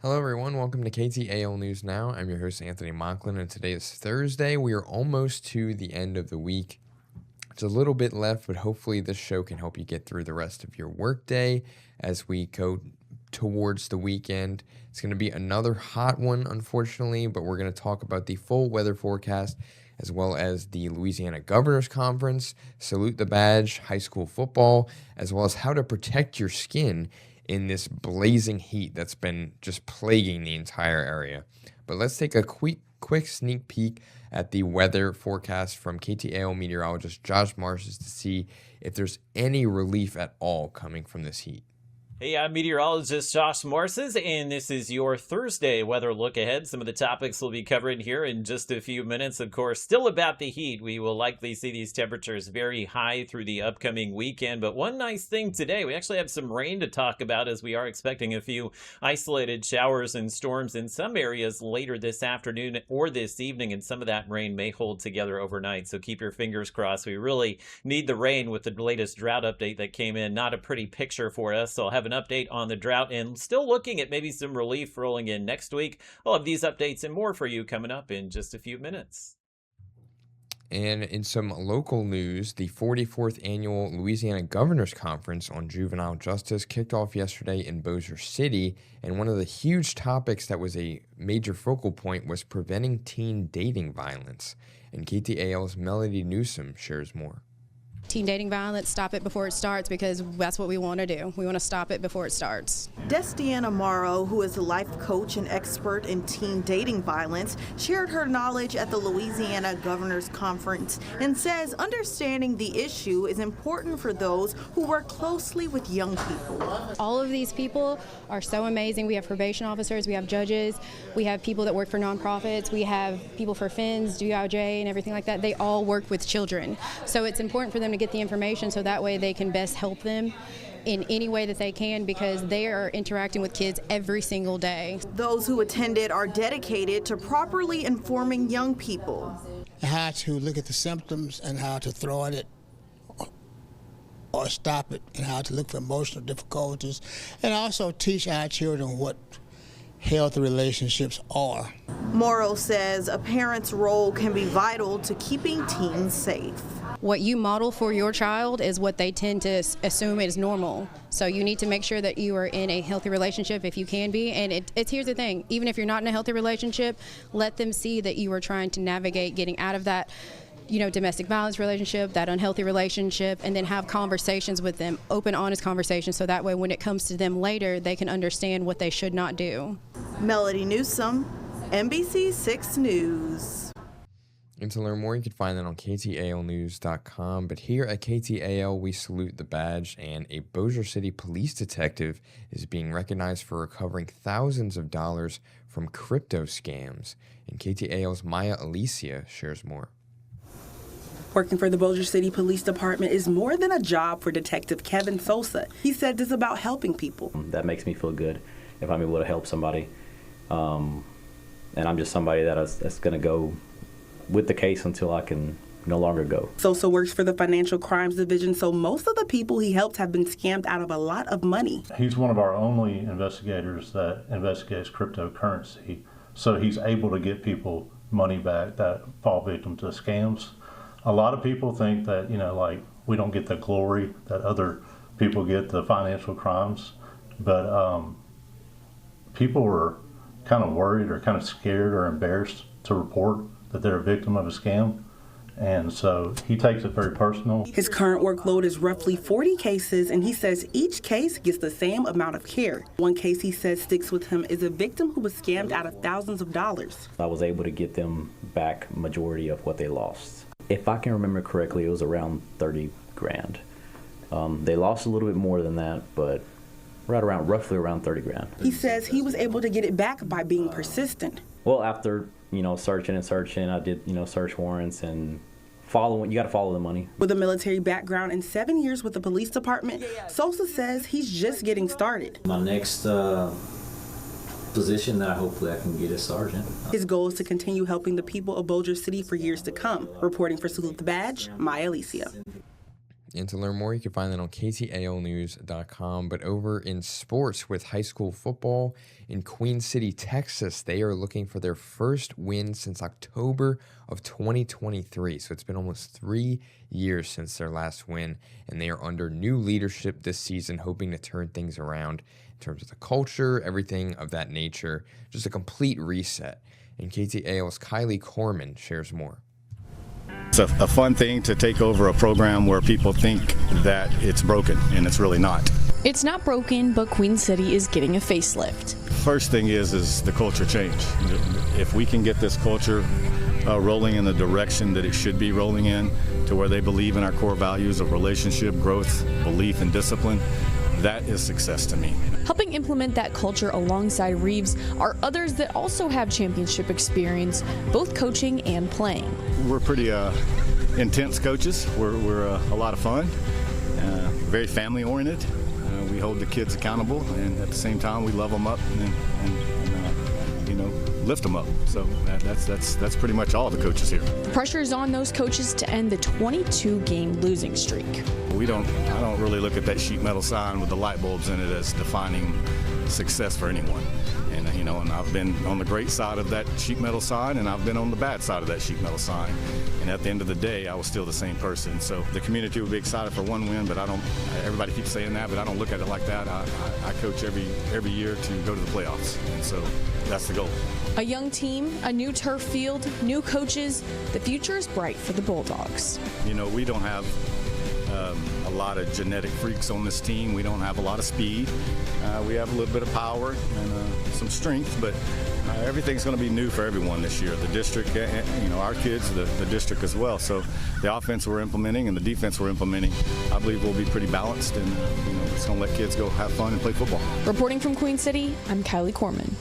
Hello, everyone. Welcome to KTAL News Now. I'm your host, Anthony Mocklin, and today is Thursday. We are almost to the end of the week. It's a little bit left, but hopefully this show can help you get through the rest of your workday as we go towards the weekend. It's going to be another hot one, unfortunately, but we're going to talk about the full weather forecast as well as the Louisiana Governor's Conference, Salute the Badge, high school football, as well as how to protect your skin in this blazing heat that's been just plaguing the entire area. But let's take a quick sneak peek at the weather forecast from KTAL meteorologist Josh Marshes to see if there's any relief at all coming from this heat. Hey, I'm meteorologist Josh Morses, and this is your Thursday weather look ahead. Some of the topics we'll be covering here in just a few minutes. Of course, still about the heat. We will likely see these temperatures very high through the upcoming weekend. But one nice thing today, we actually have some rain to talk about as we are expecting a few isolated showers and storms in some areas later this afternoon or this evening. And some of that rain may hold together overnight. So keep your fingers crossed. We really need the rain with the latest drought update that came in. Not a pretty picture for us. So I'll have an update on the drought and still looking at maybe some relief rolling in next week. I'll have these updates and more for you coming up in just a few minutes. And in some local news, the 44th Annual Louisiana Governor's Conference on Juvenile Justice kicked off yesterday in Bossier City, and one of the huge topics that was a major focal point was preventing teen dating violence. And KTAL's Melody Newsom shares more. Teen dating violence, stop it before it starts, because that's what we want to do. We want to stop it before it starts. Destiana Morrow, who is a life coach and expert in teen dating violence, shared her knowledge at the Louisiana Governor's Conference and says understanding the issue is important for those who work closely with young people. All of these people are so amazing. We have probation officers, we have judges, we have people that work for nonprofits, we have people for FINS, DOJ, and everything like that. They all work with children. So it's important for them to get the information so that way they can best help them in any way that they can, because they are interacting with kids every single day. Those who attended are dedicated to properly informing young people. How to look at the symptoms and how to throw at it or stop it, and how to look for emotional difficulties, and also teach our children what healthy relationships are. Morrow says a parent's role can be vital to keeping teens safe. What you model for your child is what they tend to assume is normal. So you need to make sure that you are in a healthy relationship if you can be. And here's the thing, even if you're not in a healthy relationship, let them see that you are trying to navigate getting out of that, domestic violence relationship, that unhealthy relationship, and then have conversations with them, open, honest conversations, so that way when it comes to them later, they can understand what they should not do. Melody Newsom, NBC 6 News. And to learn more, you can find that on KTALnews.com. But here at KTAL, we salute the badge, and a Bossier City police detective is being recognized for recovering thousands of dollars from crypto scams. And KTAL's Maya Alicia shares more. Working for the Bossier City Police Department is more than a job for Detective Kevin Sosa. He said it's about helping people. That makes me feel good if I'm able to help somebody. And I'm just somebody that's going to go with the case until I can no longer go. Sosa works for the Financial Crimes Division, so most of the people he helped have been scammed out of a lot of money. He's one of our only investigators that investigates cryptocurrency, so he's able to get people money back that fall victim to scams. A lot of people think that, we don't get the glory that other people get, the financial crimes, but people are kind of worried or kind of scared or embarrassed to report that they're a victim of a scam, and so he takes it very personal. His current workload is roughly 40 cases, and he says each case gets the same amount of care. One case he says sticks with him is a victim who was scammed out of thousands of dollars. I was able to get them back majority of what they lost. If I can remember correctly, it was around 30 grand. They lost a little bit more than that, but roughly around 30 grand. He says he was able to get it back by being persistent. Well, after searching, I did search warrants and following. You got to follow the money. With a military background and 7 years with the police department, Sosa says he's just getting started. My next position that hopefully I can get is sergeant. His goal is to continue helping the people of Bossier City for years to come. Reporting for Salute the Badge, Maya Alicia. And to learn more, you can find that on ktalnews.com. But over in sports with high school football in Queen City, Texas, they are looking for their first win since October of 2023. So it's been almost 3 years since their last win, and they are under new leadership this season, hoping to turn things around in terms of the culture, everything of that nature, just a complete reset. And KTAL's Kylie Corman shares more. It's a fun thing to take over a program where people think that it's broken, and it's really not. It's not broken, but Queen City is getting a facelift. First thing is the culture change. If we can get this culture rolling in the direction that it should be rolling in, to where they believe in our core values of relationship, growth, belief, and discipline, that is success to me. Helping implement that culture alongside Reeves are others that also have championship experience, both coaching and playing. We're pretty intense coaches. We're a lot of fun, very family oriented. We hold the kids accountable, and at the same time we love them up and lift them up. So that's pretty much all the coaches here. The pressure is on those coaches to end the 22-game losing streak. I don't really look at that sheet metal sign with the light bulbs in it as defining success for anyone. And I've been on the great side of that sheet metal sign, and I've been on the bad side of that sheet metal sign. And at the end of the day, I was still the same person. So the community will be excited for one win, but everybody keeps saying that, but I don't look at it like that. I coach every year to go to the playoffs, and so that's the goal. A young team, a new turf field, new coaches. The future is bright for the Bulldogs. We don't have a lot of genetic freaks on this team. We don't have a lot of speed. We have a little bit of power and some strength, but everything's going to be new for everyone this year. The district, our kids, the district as well. So the offense we're implementing and the defense we're implementing, I believe we'll be pretty balanced, and it's going to let kids go have fun and play football. Reporting from Queen City, I'm Kylie Corman.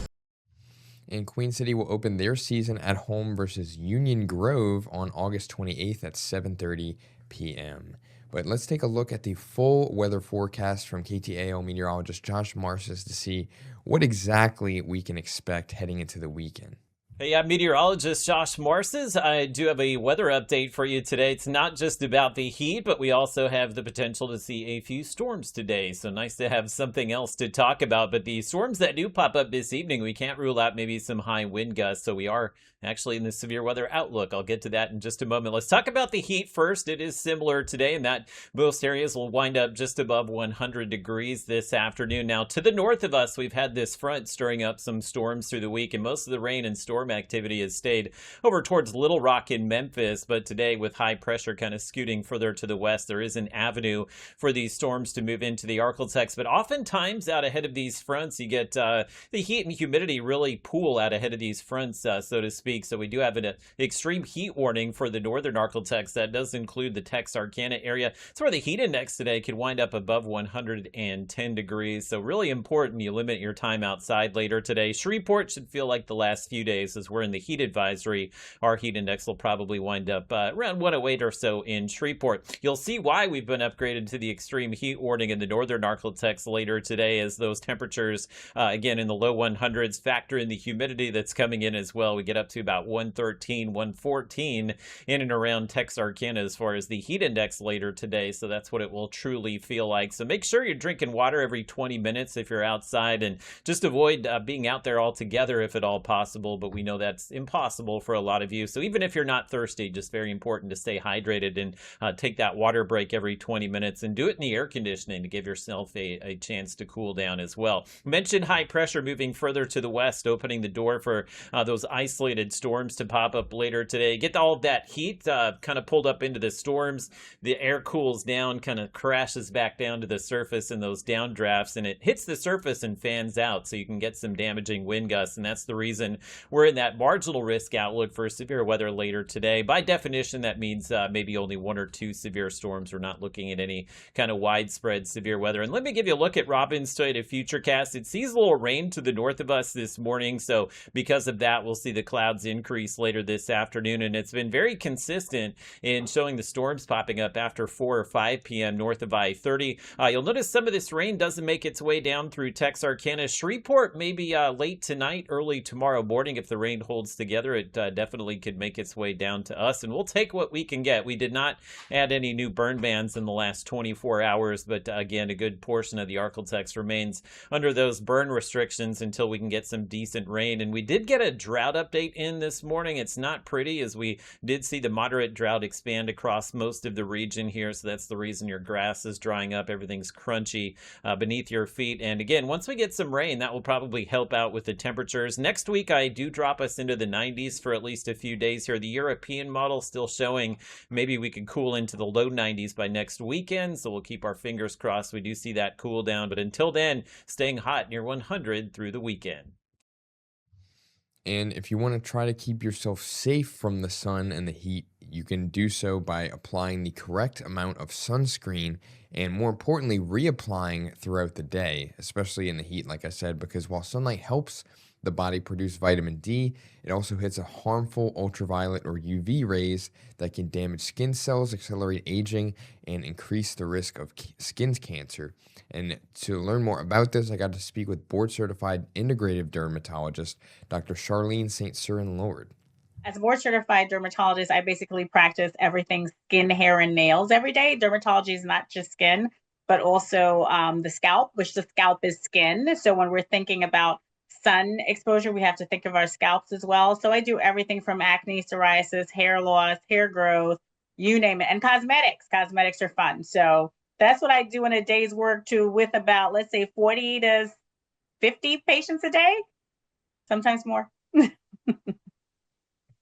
And Queen City will open their season at home versus Union Grove on August 28th at 7:30 p.m. But let's take a look at the full weather forecast from KTAL meteorologist Josh Marcis to see what exactly we can expect heading into the weekend. Hey, I'm meteorologist Josh Marcis. I do have a weather update for you today. It's not just about the heat, but we also have the potential to see a few storms today. So nice to have something else to talk about. But the storms that do pop up this evening, we can't rule out maybe some high wind gusts. So we are actually in the severe weather outlook. I'll get to that in just a moment. Let's talk about the heat first. It is similar today in that most areas will wind up just above 100 degrees this afternoon. Now, to the north of us, we've had this front stirring up some storms through the week, and most of the rain and storm activity has stayed over towards Little Rock in Memphis. But today, with high pressure kind of scooting further to the west, there is an avenue for these storms to move into the Arklatex. But oftentimes, out ahead of these fronts, you get the heat and humidity really pool out ahead of these fronts, so to speak. So we do have an extreme heat warning for the northern Arklatex. That does include the Texarkana area. It's where the heat index today could wind up above 110 degrees. So really important you limit your time outside later today. Shreveport should feel like the last few days as we're in the heat advisory. Our heat index will probably wind up around 108 or so in Shreveport. You'll see why we've been upgraded to the extreme heat warning in the northern Arklatex later today, as those temperatures, again, in the low 100s, factor in the humidity that's coming in as well. We get up to about 113, 114 in and around Texarkana as far as the heat index later today. So that's what it will truly feel like. So make sure you're drinking water every 20 minutes if you're outside, and just avoid being out there altogether if at all possible. But we know that's impossible for a lot of you. So even if you're not thirsty, just very important to stay hydrated and take that water break every 20 minutes, and do it in the air conditioning to give yourself a chance to cool down as well. Mentioned high pressure moving further to the west, opening the door for those isolated storms to pop up later today. Get all of that heat kind of pulled up into the storms. The air cools down, kind of crashes back down to the surface in those downdrafts, and it hits the surface and fans out, so you can get some damaging wind gusts. And that's the reason we're in that marginal risk outlook for severe weather later today. By definition, that means maybe only one or two severe storms. We're not looking at any kind of widespread severe weather. And let me give you a look at Robin's Toyota Futurecast. It sees a little rain to the north of us this morning, so because of that, we'll see the clouds increase later this afternoon. And it's been very consistent in showing the storms popping up after 4 or 5 p.m. north of I-30. You'll notice some of this rain doesn't make its way down through Texarkana. Shreveport maybe late tonight, early tomorrow morning if the rain rain holds together, it definitely could make its way down to us, and we'll take what we can get. We did not add any new burn bans in the last 24 hours, but again, a good portion of the Arklatex remains under those burn restrictions until we can get some decent rain. And we did get a drought update in this morning. It's not pretty, as we did see the moderate drought expand across most of the region here, so that's the reason your grass is drying up, everything's crunchy beneath your feet. And again, once we get some rain, that will probably help out with the temperatures. Next week, I do drop us into the 90s for at least a few days here. The European model still showing maybe we could cool into the low 90s by next weekend, so we'll keep our fingers crossed we do see that cool down. But until then, staying hot near 100 through the weekend. And if you want to try to keep yourself safe from the sun and the heat, you can do so by applying the correct amount of sunscreen and, more importantly, reapplying throughout the day, especially in the heat, like I said, because while sunlight helps the body produce vitamin D, it also hits a harmful ultraviolet or UV rays that can damage skin cells, accelerate aging, and increase the risk of skin cancer. And to learn more about this, I got to speak with board-certified integrative dermatologist, Dr. Charlene St. Cyrin Lord. As a board-certified dermatologist, I basically practice everything skin, hair, and nails every day. Dermatology is not just skin, but also the scalp, which the scalp is skin. So when we're thinking about sun exposure, we have to think of our scalps as well. So I do everything from acne, psoriasis, hair loss, hair growth, you name it, and cosmetics. Cosmetics are fun. So that's what I do in a day's work too, with about, let's say, 40 to 50 patients a day, sometimes more.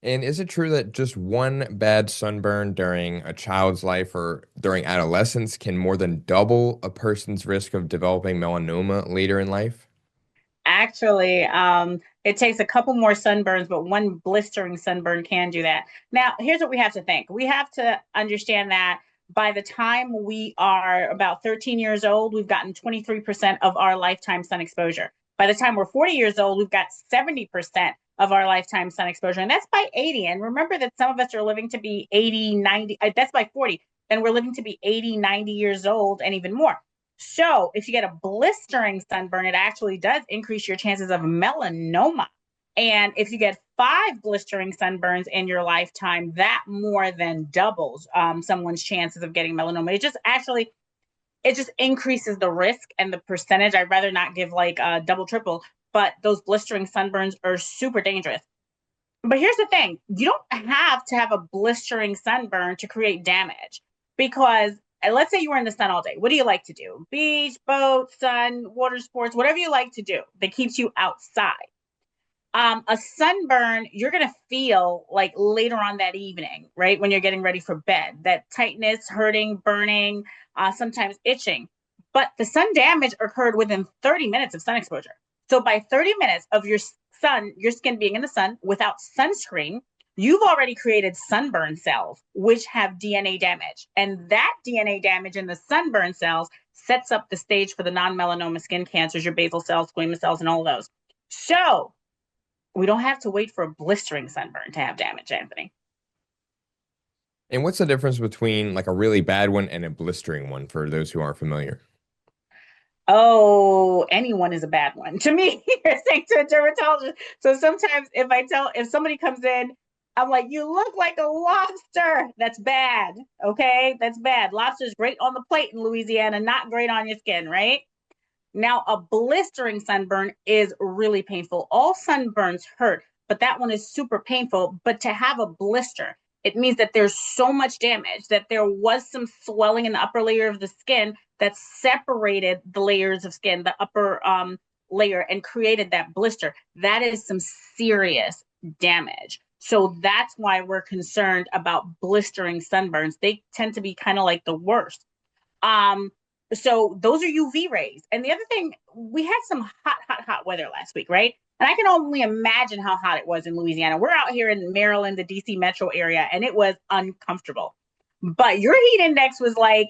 And is it true that just one bad sunburn during a child's life or during adolescence can more than double a person's risk of developing melanoma later in life? Actually, it takes a couple more sunburns, but one blistering sunburn can do that. Now, here's what we have to think. We have to understand that by the time we are about 13 years old, we've gotten 23% of our lifetime sun exposure. By the time we're 40 years old, we've got 70% of our lifetime sun exposure. And that's by 80. And remember that some of us are living to be 80, 90, that's by 40. Then we're living to be 80, 90 years old and even more. So if you get a blistering sunburn, it actually does increase your chances of melanoma. And if you get 5 blistering sunburns in your lifetime, that more than doubles someone's chances of getting melanoma. It just increases the risk and the percentage. I'd rather not give like double, triple, but those blistering sunburns are super dangerous. But here's the thing. You don't have to have a blistering sunburn to create damage, because let's say you were in the sun all day. What do you like to do? Beach, boat, sun, water sports, whatever you like to do that keeps you outside. A sunburn, you're going to feel like later on that evening, right? When you're getting ready for bed, that tightness, hurting, burning, sometimes itching. But the sun damage occurred within 30 minutes of sun exposure. So by 30 minutes of your skin being in the sun without sunscreen, you've already created sunburn cells, which have DNA damage. And that DNA damage in the sunburn cells sets up the stage for the non-melanoma skin cancers, your basal cells, squamous cells, and all of those. So we don't have to wait for a blistering sunburn to have damage, Anthony. And what's the difference between like a really bad one and a blistering one for those who aren't familiar? Oh, anyone is a bad one to me. You're saying to a dermatologist. So sometimes if somebody comes in, I'm like, you look like a lobster. That's bad. Okay, that's bad. Lobster's great on the plate in Louisiana, not great on your skin, right? Now, a blistering sunburn is really painful. All sunburns hurt, but that one is super painful. But to have a blister, it means that there's so much damage, that there was some swelling in the upper layer of the skin that separated the layers of skin, the upper layer, and created that blister. That is some serious damage. So that's why we're concerned about blistering sunburns. They tend to be kind of like the worst. So those are UV rays. And the other thing, we had some hot weather last week, right? And I can only imagine how hot it was in Louisiana. We're out here in Maryland, the DC metro area, and it was uncomfortable. But your heat index was like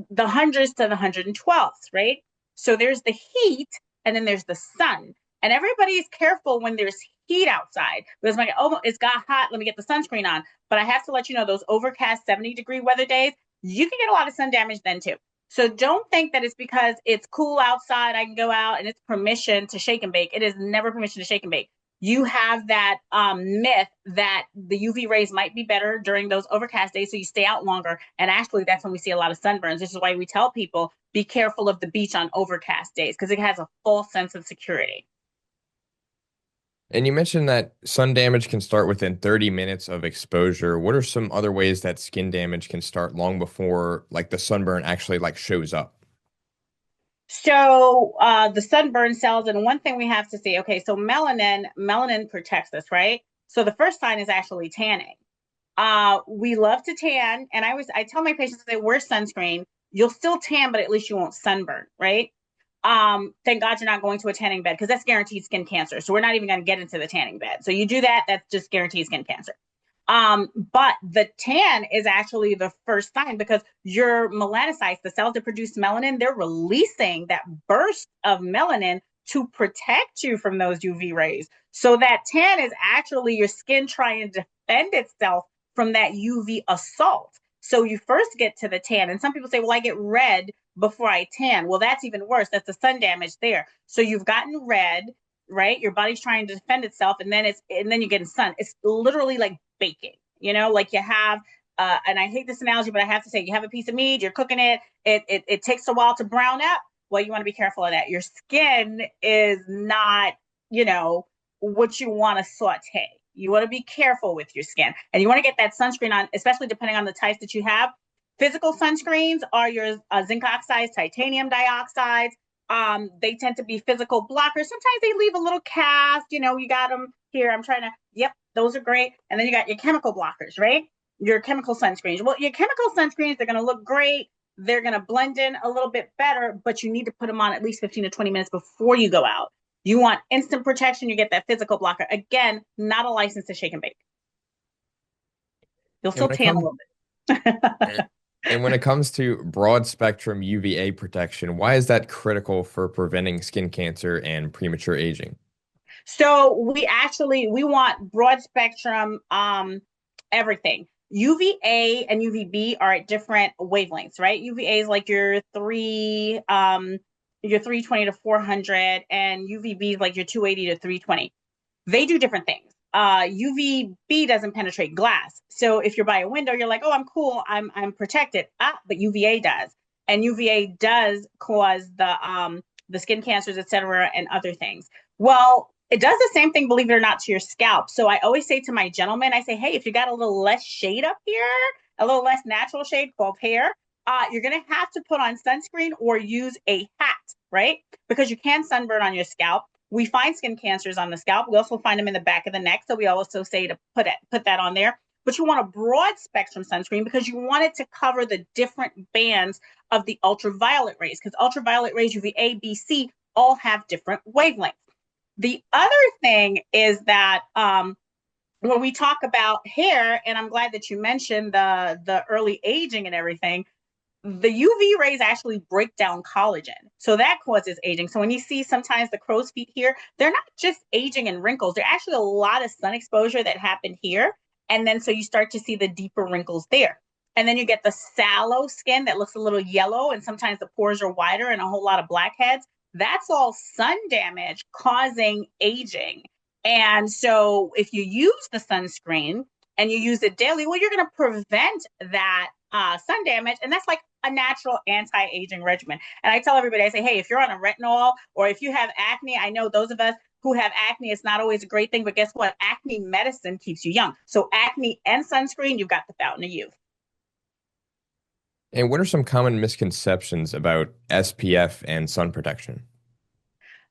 the hundreds to the 112s, right? So there's the heat, and then there's the sun. And everybody's careful when there's heat outside, because like, oh, it's got hot, let me get the sunscreen on. But I have to let you know, those overcast 70-degree weather days, you can get a lot of sun damage then too. So don't think that it's because it's cool outside, I can go out and it's permission to shake and bake. It is never permission to shake and bake. you have that myth that the UV rays might be better during those overcast days, so you stay out longer. And actually, that's when we see a lot of sunburns. This is why we tell people be careful of the beach on overcast days, because it has a false sense of security. And you mentioned that sun damage can start within 30 minutes of exposure. What are some other ways that skin damage can start long before like the sunburn actually like shows up? So the sunburn cells, and one thing we have to see, okay, so melanin protects us, right? So the first sign is actually tanning. We love to tan, and I tell my patients, they wear sunscreen. You'll still tan, but at least you won't sunburn, right? Thank God you're not going to a tanning bed, because that's guaranteed skin cancer. So we're not even going to get into the tanning bed. So you do that, that's just guaranteed skin cancer. But the tan is actually the first sign, because your melanocytes, the cells that produce melanin, they're releasing that burst of melanin to protect you from those UV rays. So that tan is actually your skin trying to defend itself from that UV assault. So you first get to the tan, and some people say, well, I get red before I tan. Well, that's even worse. That's the sun damage there. So you've gotten red, right? Your body's trying to defend itself, and then you get in sun. It's literally like baking, like you have, and I hate this analogy, but I have to say, you have a piece of meat, you're cooking it, it takes a while to brown up. Well, you want to be careful of that. Your skin is not, what you want to saute. You want to be careful with your skin, and you want to get that sunscreen on, especially depending on the types that you have. Physical sunscreens are your zinc oxides, titanium dioxides. They tend to be physical blockers. Sometimes they leave a little cast, you got them here. Yep, those are great. And then you got your chemical blockers, right? Your chemical sunscreens. Well, your chemical sunscreens, they're going to look great. They're going to blend in a little bit better, but you need to put them on at least 15 to 20 minutes before you go out. You want instant protection, you get that physical blocker. Again, not a license to shake and bake. You'll still tan a little bit. And when it comes to broad spectrum UVA protection, why is that critical for preventing skin cancer and premature aging? So we want broad spectrum everything. UVA and UVB are at different wavelengths, right? UVA is like your 320 to 400, and UVB is like your 280 to 320. They do different things. UVB doesn't penetrate glass. So if you're by a window, you're like, oh, I'm cool, I'm protected. But UVA does. And UVA does cause the skin cancers, et cetera, and other things. Well, it does the same thing, believe it or not, to your scalp. So I always say to my gentlemen, I say, hey, if you got a little less shade up here, a little less natural shade called hair, you're going to have to put on sunscreen or use a hat, right? Because you can sunburn on your scalp. We find skin cancers on the scalp. We also find them in the back of the neck. So we also say to put that on there. But you want a broad spectrum sunscreen because you want it to cover the different bands of the ultraviolet rays, because ultraviolet rays, UVA, B, C, all have different wavelengths. The other thing is that when we talk about hair, and I'm glad that you mentioned the early aging and everything, the UV rays actually break down collagen. So that causes aging. So when you see sometimes the crow's feet here, they're not just aging and wrinkles. They're actually a lot of sun exposure that happened here. And then so you start to see the deeper wrinkles there. And then you get the sallow skin that looks a little yellow, and sometimes the pores are wider and a whole lot of blackheads. That's all sun damage causing aging. And so if you use the sunscreen and you use it daily, well, you're going to prevent that sun damage. And that's like a natural anti-aging regimen. And I tell everybody, I say, hey, if you're on a retinol or if you have acne, I know those of us who have acne, it's not always a great thing, but guess what? Acne medicine keeps you young. So acne and sunscreen, you've got the fountain of youth. And what are some common misconceptions about SPF and sun protection?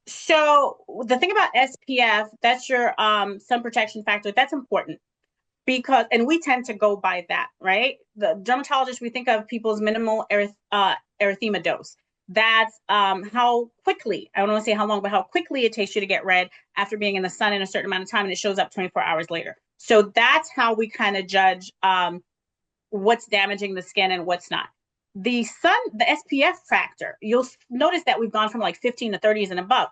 So the thing about SPF, that's your sun protection factor. That's important because, and we tend to go by that, right? The dermatologists, we think of people's minimal erythema dose. That's how quickly, I don't want to say how long, but how quickly it takes you to get red after being in the sun in a certain amount of time, and it shows up 24 hours later. So that's how we kind of judge what's damaging the skin and what's not. The SPF factor, you'll notice that we've gone from like 15 to 30s and above.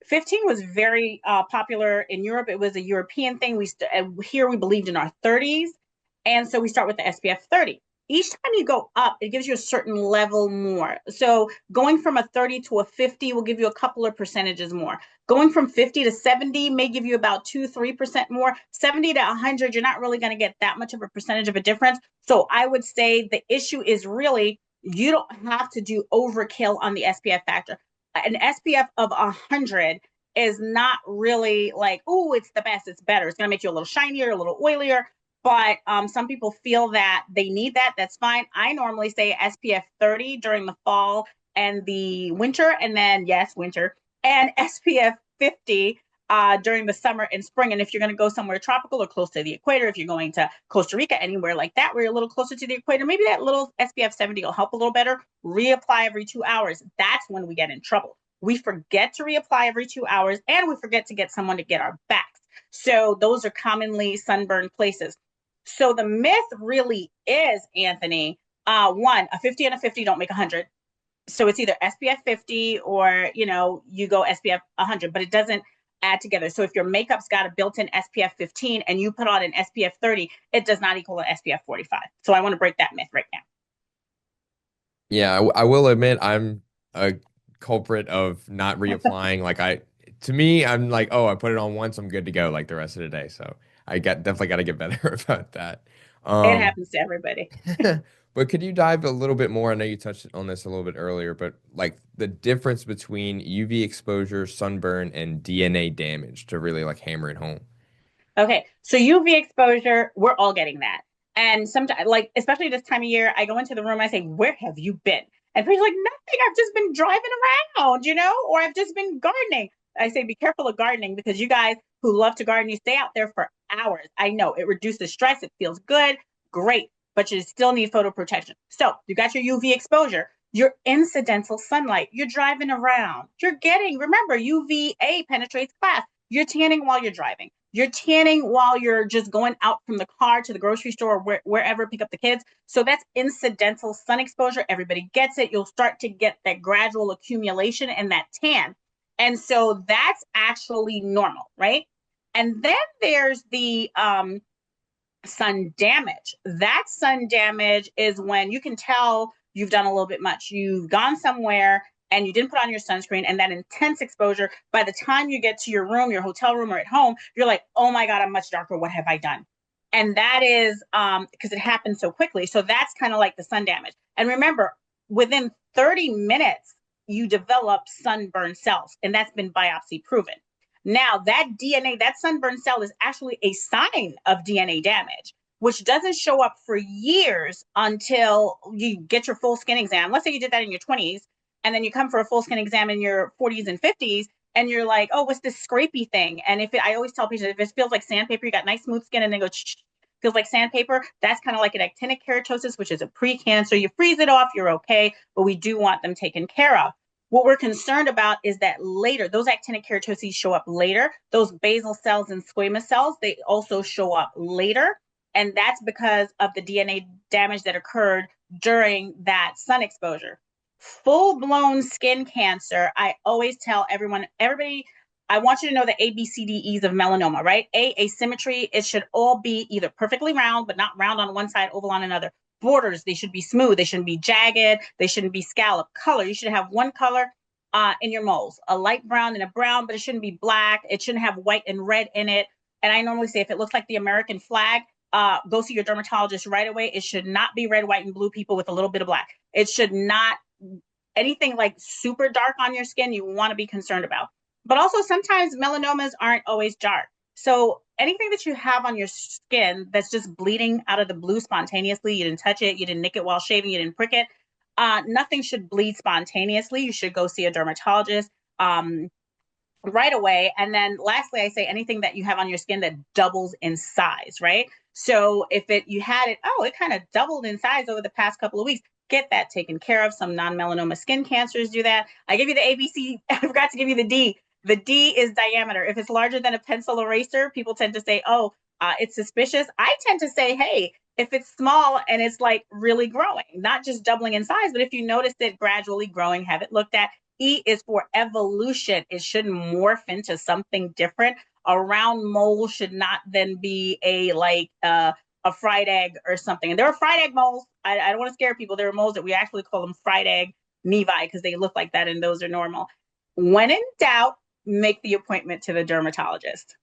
15 was very popular in Europe. It was a European thing. Here we believed in our 30s. And so we start with the SPF 30. Each time you go up, it gives you a certain level more. So going from a 30 to a 50 will give you a couple of percentages more. Going from 50 to 70 may give you about 2-3% more. 70 to 100, you're not really going to get that much of a percentage of a difference. So I would say the issue is really, you don't have to do overkill on the SPF factor. An SPF of 100 is not really like, oh, it's the best, it's better. It's going to make you a little shinier, a little oilier. But some people feel that they need that. That's fine. I normally say SPF 30 during the fall and the winter, and then, yes, winter, and SPF 50 during the summer and spring. And if you're going to go somewhere tropical or close to the equator, if you're going to Costa Rica, anywhere like that, where you're a little closer to the equator, maybe that little SPF 70 will help a little better. Reapply every 2 hours. That's when we get in trouble. We forget to reapply every 2 hours, and we forget to get someone to get our backs. So those are commonly sunburned places. So the myth really is, Anthony, one, a 50 and a 50 don't make 100. So it's either SPF 50 or, you go SPF 100, but it doesn't add together. So if your makeup's got a built-in SPF 15 and you put on an SPF 30, it does not equal an SPF 45. So I want to break that myth right now. Yeah, I will admit I'm a culprit of not reapplying. To me, I'm like, oh, I put it on once, I'm good to go like the rest of the day. So I definitely got to get better about that. It happens to everybody. But could you dive a little bit more? I know you touched on this a little bit earlier, but like the difference between UV exposure, sunburn, and DNA damage to really like hammer it home. Okay, so UV exposure, we're all getting that. And sometimes, like, especially this time of year, I go into the room and I say, where have you been? And people's like, nothing, I've just been driving around, or I've just been gardening. I say, be careful of gardening, because you guys who love to garden, you stay out there for hours. I know it reduces stress. It feels good. Great. But you still need photo protection. So you got your UV exposure, your incidental sunlight, you're driving around. Remember, UVA penetrates glass. You're tanning while you're driving. You're tanning while you're just going out from the car to the grocery store or wherever, pick up the kids. So that's incidental sun exposure. Everybody gets it. You'll start to get that gradual accumulation and that tan. And so that's actually normal, right? And then there's the sun damage. That sun damage is when you can tell you've done a little bit much. You've gone somewhere and you didn't put on your sunscreen, and that intense exposure, by the time you get to your room, your hotel room, or at home, you're like, oh my God, I'm much darker. What have I done? And that is because it happens so quickly. So that's kind of like the sun damage. And remember, within 30 minutes, you develop sunburn cells, and that's been biopsy proven. Now, that DNA, that sunburn cell is actually a sign of DNA damage, which doesn't show up for years until you get your full skin exam. Let's say you did that in your 20s, and then you come for a full skin exam in your 40s and 50s, and you're like, oh, what's this scrapey thing? And I always tell patients, if it feels like sandpaper, you got nice smooth skin, and then go, feels like sandpaper, that's kind of like an actinic keratosis, which is a pre-cancer. You freeze it off, you're okay, but we do want them taken care of. What we're concerned about is that later, those actinic keratoses show up later. Those basal cells and squamous cells, they also show up later. And that's because of the DNA damage that occurred during that sun exposure. Full-blown skin cancer, I always tell everybody, I want you to know the ABCDEs of melanoma, right? Asymmetry, it should all be either perfectly round, but not round on one side, oval on another. Borders, they should be smooth. They shouldn't be jagged. They shouldn't be scalloped. Color, you should have one color in your moles, a light brown and a brown, but it shouldn't be black. It shouldn't have white and red in it. And I normally say if it looks like the American flag, go see your dermatologist right away. It should not be red, white, and blue people with a little bit of black. It should not, anything like super dark on your skin, you want to be concerned about. But also sometimes melanomas aren't always dark. So anything that you have on your skin that's just bleeding out of the blue spontaneously, you didn't touch it, you didn't nick it while shaving, you didn't prick it, nothing should bleed spontaneously. You should go see a dermatologist right away. And then lastly, I say anything that you have on your skin that doubles in size, right? So if you had it, it kind of doubled in size over the past couple of weeks, get that taken care of. Some non-melanoma skin cancers do that. I give you the ABC, I forgot to give you the D. The D is diameter. If it's larger than a pencil eraser, people tend to say, it's suspicious. I tend to say, hey, if it's small and it's like really growing, not just doubling in size, but if you notice it gradually growing, have it looked at. E is for evolution. It shouldn't morph into something different. A round mole should not then be a a fried egg or something. And there are fried egg moles. I don't want to scare people. There are moles that we actually call them fried egg nevi because they look like that, and those are normal. When in doubt, make the appointment to the dermatologist.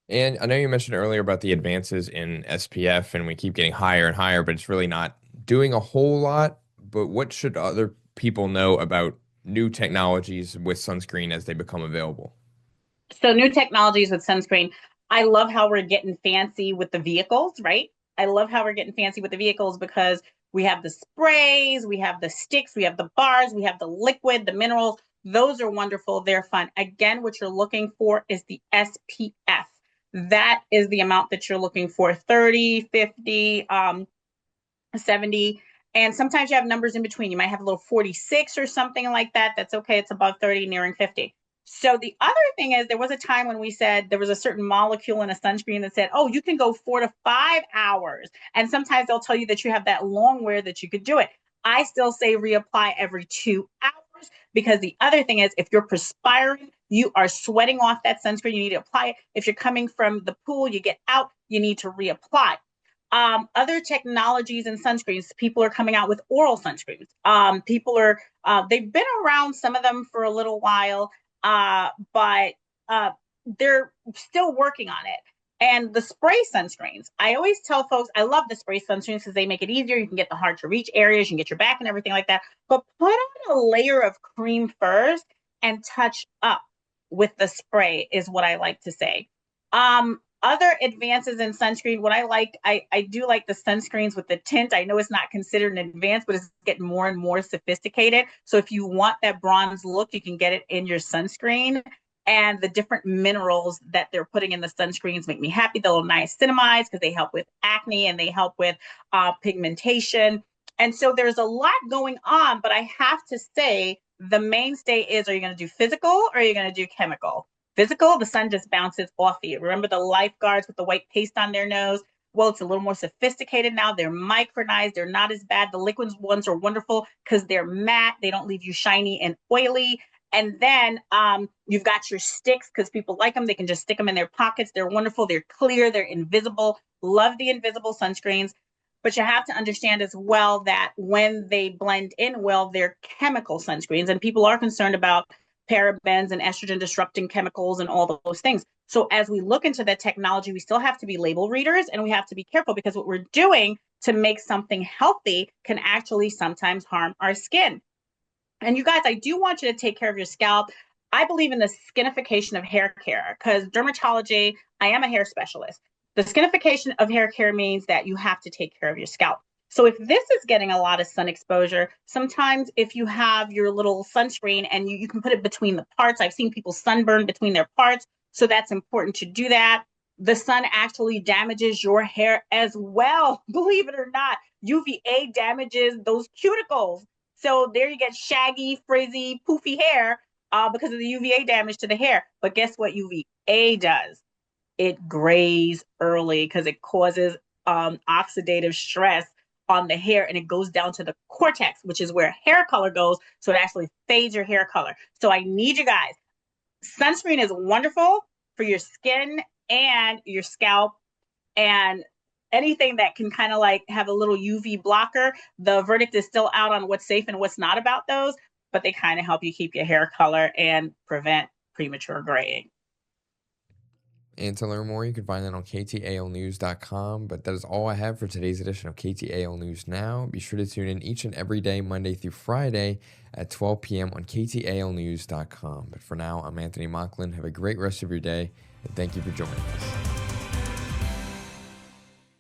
And I know you mentioned earlier about the advances in SPF, and we keep getting higher and higher, but it's really not doing a whole lot. But what should other people know about new technologies with sunscreen as they become available? So new technologies with sunscreen. I love how we're getting fancy with the vehicles, right? I love how we're getting fancy with the vehicles because we have the sprays, we have the sticks, we have the bars, we have the liquid, the minerals. Those are wonderful. They're fun. Again, what you're looking for is the SPF. That is the amount that you're looking for, 30, 50, 70. And sometimes you have numbers in between. You might have a little 46 or something like that. That's okay. It's above 30, nearing 50. So the other thing is there was a time when we said there was a certain molecule in a sunscreen that said, oh, you can go 4 to 5 hours. And sometimes they'll tell you that you have that long wear that you could do it. I still say reapply every 2 hours because the other thing is if you're perspiring, you are sweating off that sunscreen, you need to apply it. If you're coming from the pool, you get out, you need to reapply. Other technologies and sunscreens, people are coming out with oral sunscreens. They've been around, some of them for a little while, but they're still working on it. And the spray sunscreens, I always tell folks, I love the spray sunscreens because they make it easier. You can get the hard to reach areas, you can get your back and everything like that. But put on a layer of cream first and touch up with the spray is what I like to say. Other advances in sunscreen, what I do like the sunscreens with the tint. I know it's not considered an advance, but it's getting more and more sophisticated. So if you want that bronze look, you can get it in your sunscreen. And the different minerals that they're putting in the sunscreens make me happy. The little niacinamides, because they help with acne and they help with pigmentation. And so there's a lot going on, but I have to say the mainstay is, are you going to do physical or are you going to do chemical? Physical, the sun just bounces off of you. Remember the lifeguards with the white paste on their nose? Well, it's a little more sophisticated now. They're micronized. They're not as bad. The liquid ones are wonderful because they're matte. They don't leave you shiny and oily. And then you've got your sticks because people like them. They can just stick them in their pockets. They're wonderful. They're clear. They're invisible. Love the invisible sunscreens. But you have to understand as well that when they blend in well, they're chemical sunscreens. And people are concerned about parabens and estrogen disrupting chemicals and all those things. So as we look into that technology, we still have to be label readers and we have to be careful because what we're doing to make something healthy can actually sometimes harm our skin. And you guys, I do want you to take care of your scalp. I believe in the skinification of hair care because dermatology, I am a hair specialist. The skinification of hair care means that you have to take care of your scalp. So if this is getting a lot of sun exposure, sometimes if you have your little sunscreen and you can put it between the parts, I've seen people sunburn between their parts. So that's important to do that. The sun actually damages your hair as well. Believe it or not, UVA damages those cuticles. So there you get shaggy, frizzy, poofy hair because of the UVA damage to the hair. But guess what UVA does? It grays early because it causes oxidative stress on the hair and it goes down to the cortex, which is where hair color goes. So it actually fades your hair color. So I need you guys. Sunscreen is wonderful for your skin and your scalp and anything that can kind of like have a little UV blocker. The verdict is still out on what's safe and what's not about those, but they kind of help you keep your hair color and prevent premature graying. And to learn more, you can find that on KTALnews.com. But that is all I have for today's edition of KTAL News Now. Be sure to tune in each and every day, Monday through Friday at 12 p.m. on KTALnews.com. But for now, I'm Anthony Mocklin. Have a great rest of your day, and thank you for joining us.